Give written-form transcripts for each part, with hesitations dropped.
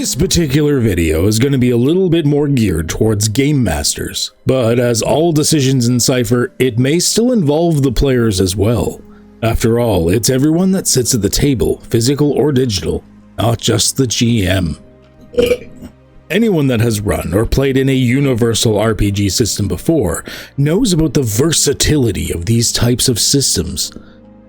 This particular video is going to be a little bit more geared towards game masters, but as all decisions in Cypher, it may still involve the players as well. After all, it's everyone that sits at the table, physical or digital, not just the GM. Anyone that has run or played in a universal RPG system before knows about the versatility of these types of systems.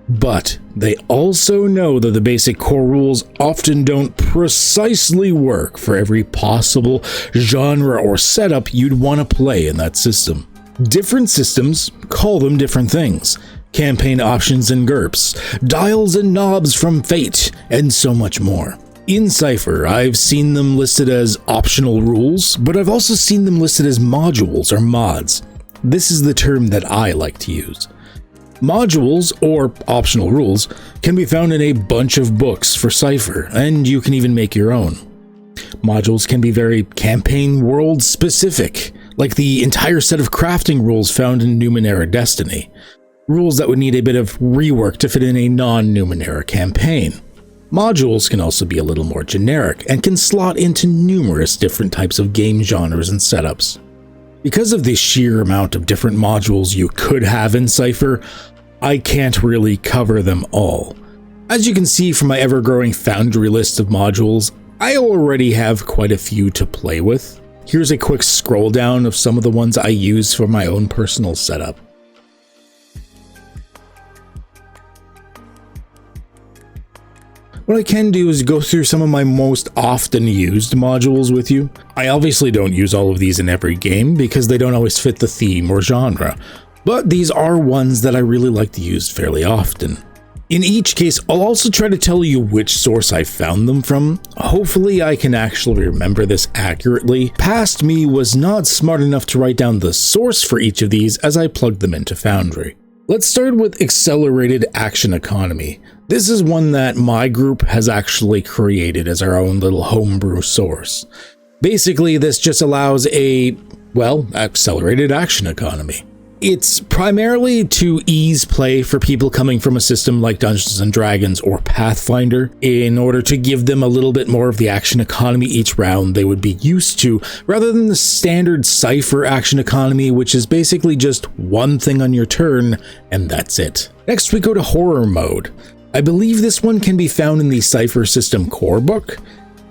But they also know that the basic core rules often don't precisely work for every possible genre or setup you'd want to play in that system. Different systems call them different things. Campaign options and GURPS, dials and knobs from Fate, and so much more. In Cypher, I've seen them listed as optional rules, but I've also seen them listed as modules or mods. This is the term that I like to use. Modules, or optional rules, can be found in a bunch of books for Cypher, and you can even make your own. Modules can be very campaign world specific, like the entire set of crafting rules found in Numenera Destiny. Rules that would need a bit of rework to fit in a non-Numenera campaign. Modules can also be a little more generic and can slot into numerous different types of game genres and setups. Because of the sheer amount of different modules you could have in Cypher, I can't really cover them all. As you can see from my ever-growing Foundry list of modules, I already have quite a few to play with. Here's a quick scroll down of some of the ones I use for my own personal setup. What I can do is go through some of my most often used modules with you. I obviously don't use all of these in every game because they don't always fit the theme or genre, but these are ones that I really like to use fairly often. In each case, I'll also try to tell you which source I found them from. Hopefully I can actually remember this accurately. Past me was not smart enough to write down the source for each of these as I plugged them into Foundry. Let's start with Accelerated Action Economy. This is one that my group has actually created as our own little homebrew source. Basically, this just allows a, accelerated action economy. It's primarily to ease play for people coming from a system like Dungeons & Dragons or Pathfinder, in order to give them a little bit more of the action economy each round they would be used to, rather than the standard Cypher action economy, which is basically just one thing on your turn, and that's it. Next we go to Horror Mode. I believe this one can be found in the Cypher System Core book,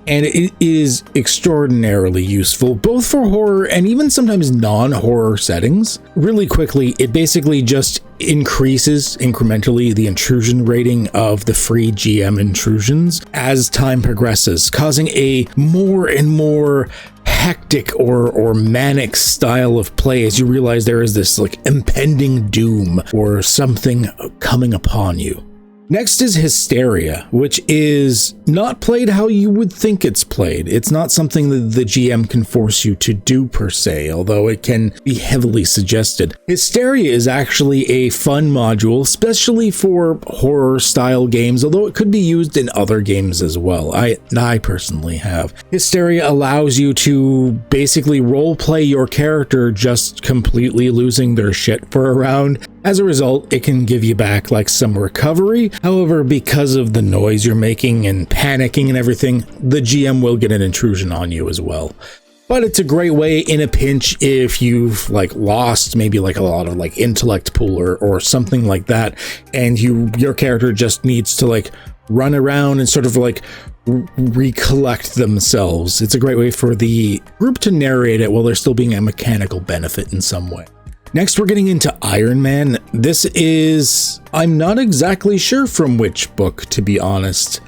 and it is extraordinarily useful, both for horror and even sometimes non-horror settings. Really quickly, it basically just increases incrementally the intrusion rating of the free GM intrusions as time progresses, causing a more and more hectic or manic style of play as you realize there is this impending doom or something coming upon you. Next is Hysteria, which is not played how you would think it's played. It's not something that the GM can force you to do per se, although it can be heavily suggested. Hysteria is actually a fun module, especially for horror-style games, although it could be used in other games as well. I personally have. Hysteria allows you to basically role-play your character just completely losing their shit for a round. As a result, it can give you back some recovery. However, because of the noise you're making and panicking and everything, the GM will get an intrusion on you as well. But it's a great way in a pinch if you've lost maybe a lot of intellect pool or something like that, and your character just needs to run around and sort of recollect themselves. It's a great way for the group to narrate it while there still being a mechanical benefit in some way. Next, we're getting into Iron Man. This is, I'm not exactly sure from which book, to be honest.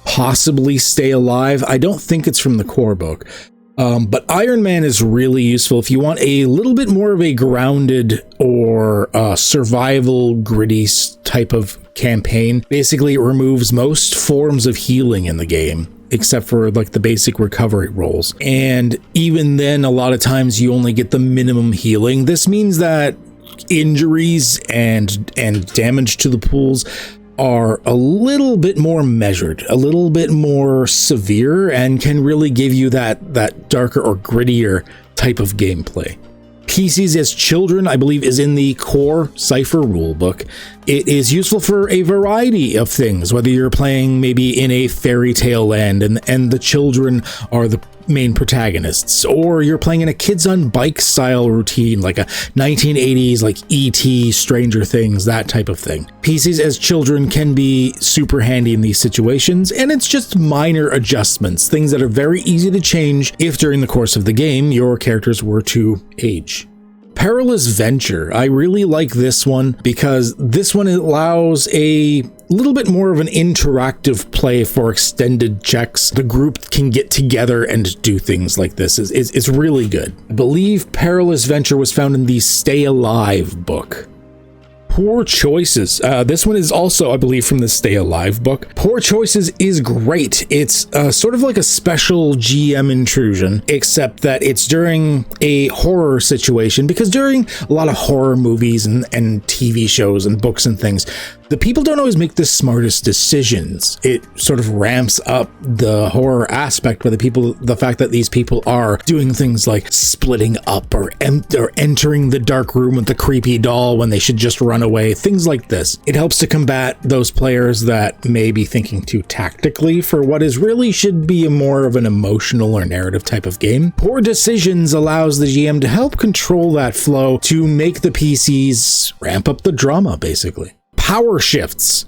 Possibly Stay Alive. I don't think it's from the core book. But Iron Man is really useful if you want a little bit more of a grounded or survival gritty type of campaign. Basically, it removes most forms of healing in the game, except for the basic recovery rolls. And even then, a lot of times you only get the minimum healing. This means that injuries and damage to the pools are a little bit more measured, a little bit more severe, and can really give you that darker or grittier type of gameplay. PCs as children, I believe, is in the core Cypher rulebook. It is useful for a variety of things, whether you're playing maybe in a fairy tale land and the children are the main protagonists, or you're playing in a kids on bike style routine like a 1980s like E.T., Stranger Things, that type of thing. PCs as children can be super handy in these situations, and it's just minor adjustments, things that are very easy to change if during the course of the game your characters were to age. Perilous Venture. I really like this one because this one allows a little bit more of an interactive play for extended checks. The group can get together and do things like this. It's really good. I believe Perilous Venture was found in the Stay Alive book. Poor Choices. This one is also, I believe, from the Stay Alive book. Poor Choices is great. It's sort of like a special GM intrusion, except that it's during a horror situation, because during a lot of horror movies and TV shows and books and things, the people don't always make the smartest decisions. It sort of ramps up the horror aspect by the fact that these people are doing things like splitting up or entering the dark room with the creepy doll when they should just run away, things like this. It helps to combat those players that may be thinking too tactically for what is really should be a more of an emotional or narrative type of game. Poor Decisions allows the GM to help control that flow to make the PCs ramp up the drama, basically. Power shifts.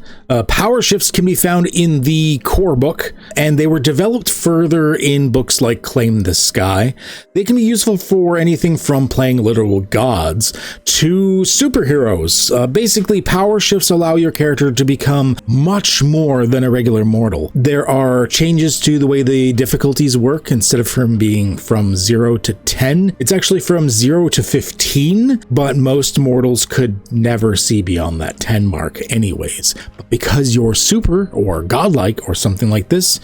Power shifts can be found in the core book, and they were developed further in books like Claim the Sky. They can be useful for anything from playing literal gods to superheroes. Basically, power shifts allow your character to become much more than a regular mortal. There are changes to the way the difficulties work. Instead of being from 0 to 10, it's actually from 0 to 15, but most mortals could never see beyond that 10 mark anyways. But because you're super or godlike or something like this,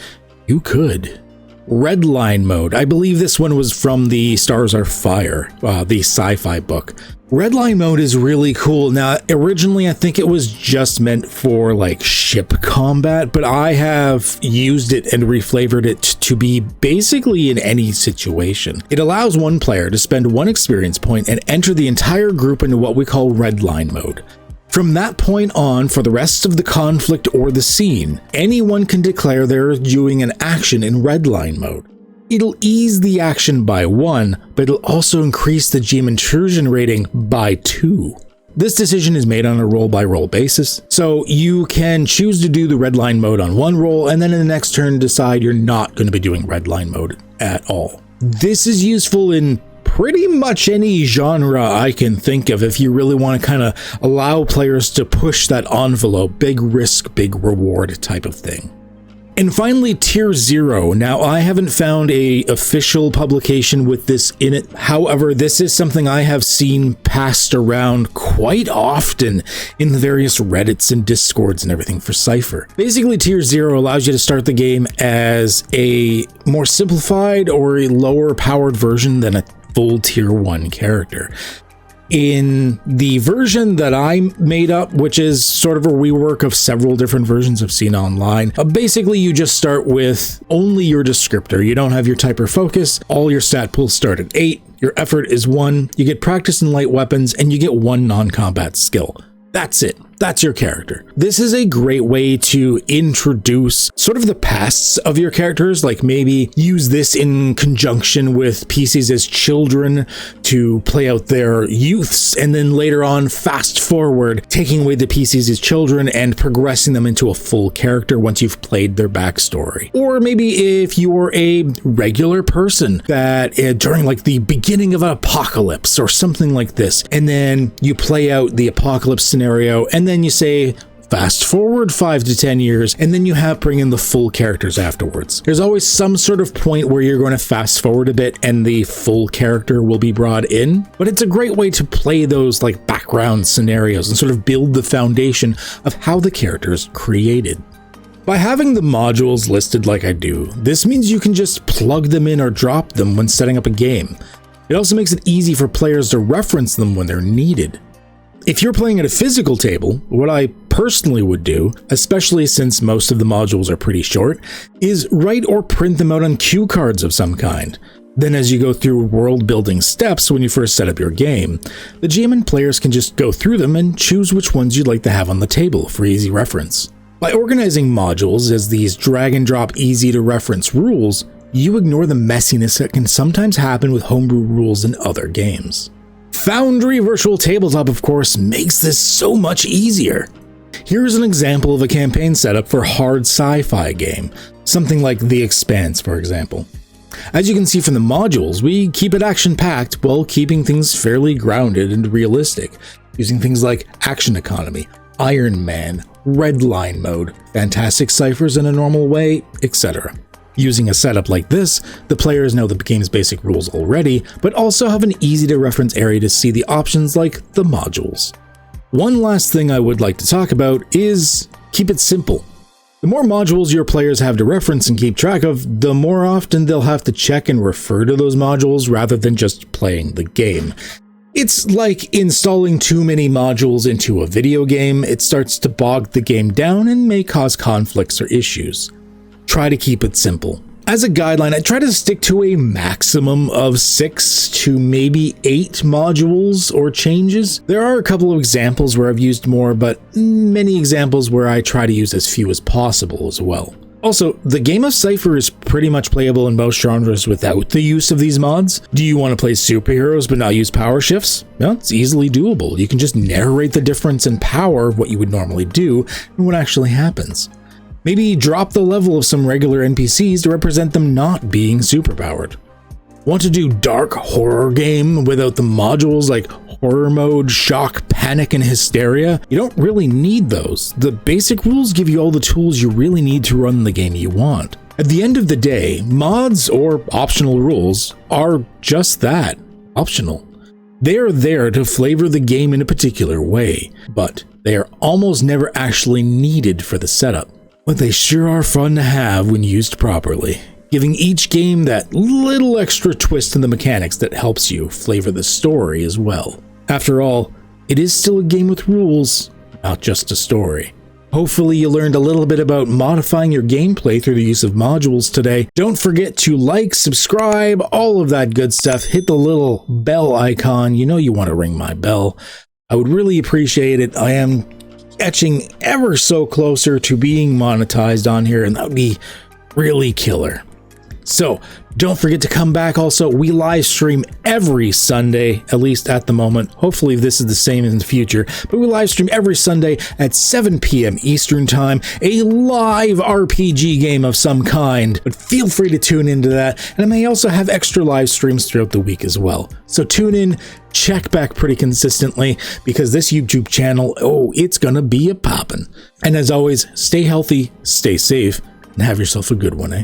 you could. Redline mode. I believe this one was from the Stars Are Fire, the sci-fi book. Redline mode is really cool. Now, originally I think it was just meant for like ship combat, but I have used it and reflavored it to be basically in any situation. It allows one player to spend one experience point and enter the entire group into what we call redline mode. From that point on, for the rest of the conflict or the scene, anyone can declare they're doing an action in redline mode. It'll ease the action by 1, but it'll also increase the GM intrusion rating by 2. This decision is made on a roll-by-roll basis, so you can choose to do the redline mode on one roll, and then in the next turn decide you're not going to be doing redline mode at all. This is useful in pretty much any genre I can think of if you really want to kind of allow players to push that envelope, big risk, big reward type of thing. And finally, Tier 0. Now, I haven't found a official publication with this in it. However, this is something I have seen passed around quite often in the various Reddits and Discords and everything for Cypher. Basically, Tier 0 allows you to start the game as a more simplified or a lower powered version than a full Tier 1 character. In the version that I made up, which is sort of a rework of several different versions I've seen online, basically you just start with only your descriptor. You don't have your type or focus. All your stat pools start at 8. Your effort is 1. You get practice in light weapons, and you get 1 non-combat skill. That's it. That's your character. This is a great way to introduce sort of the pasts of your characters, like maybe use this in conjunction with PCs as children to play out their youths, and then later on fast forward, taking away the PCs as children and progressing them into a full character once you've played their backstory. Or maybe if you're a regular person that during like the beginning of an apocalypse or something like this, and then you play out the apocalypse scenario, and then you say fast forward 5 to 10 years, and then you bring in the full characters afterwards. There's always some sort of point where you're going to fast forward a bit and the full character will be brought in, but it's a great way to play those like background scenarios and sort of build the foundation of how the character is created. By having the modules listed like I do, this means you can just plug them in or drop them when setting up a game. It also makes it easy for players to reference them when they're needed. If you're playing at a physical table, what I personally would do, especially since most of the modules are pretty short, is write or print them out on cue cards of some kind. Then as you go through world building steps when you first set up your game, the GM and players can just go through them and choose which ones you'd like to have on the table for easy reference. By organizing modules as these drag and drop easy to reference rules, you ignore the messiness that can sometimes happen with homebrew rules in other games. Foundry Virtual Tabletop, of course, makes this so much easier. Here's an example of a campaign setup for a hard sci-fi game, something like The Expanse, for example. As you can see from the modules, we keep it action-packed while keeping things fairly grounded and realistic, using things like Action Economy, Iron Man, Red Line Mode, Fantastic Ciphers in a normal way, etc. Using a setup like this, the players know the game's basic rules already, but also have an easy-to-reference area to see the options like the modules. One last thing I would like to talk about is keep it simple. The more modules your players have to reference and keep track of, the more often they'll have to check and refer to those modules rather than just playing the game. It's like installing too many modules into a video game. It starts to bog the game down and may cause conflicts or issues. Try to keep it simple. As a guideline, I try to stick to a maximum of 6 to maybe 8 modules or changes. There are a couple of examples where I've used more, but many examples where I try to use as few as possible as well. Also, the game of Cypher is pretty much playable in most genres without the use of these mods. Do you want to play superheroes but not use power shifts? No, it's easily doable. You can just narrate the difference in power of what you would normally do and what actually happens. Maybe drop the level of some regular NPCs to represent them not being superpowered. Want to do dark horror game without the modules like horror mode, shock, panic, and hysteria? You don't really need those. The basic rules give you all the tools you really need to run the game you want. At the end of the day, mods or optional rules are just that, optional. They are there to flavor the game in a particular way, but they are almost never actually needed for the setup. But they sure are fun to have when used properly, giving each game that little extra twist in the mechanics that helps you flavor the story as well. After all, it is still a game with rules, not just a story. Hopefully you learned a little bit about modifying your gameplay through the use of modules today. Don't forget to like, subscribe, all of that good stuff. Hit the little bell icon. You know you want to ring my bell. I would really appreciate it. I am etching ever so closer to being monetized on here, and that would be really killer. So don't forget to come back. Also, we live stream every Sunday, at least at the moment. Hopefully this is the same in the future, but we live stream every Sunday at 7 p.m. Eastern time, a live RPG game of some kind, but feel free to tune into that. And I may also have extra live streams throughout the week as well. So tune in, check back pretty consistently, because this YouTube channel, it's gonna be a poppin'. And as always, stay healthy, stay safe, and have yourself a good one, eh?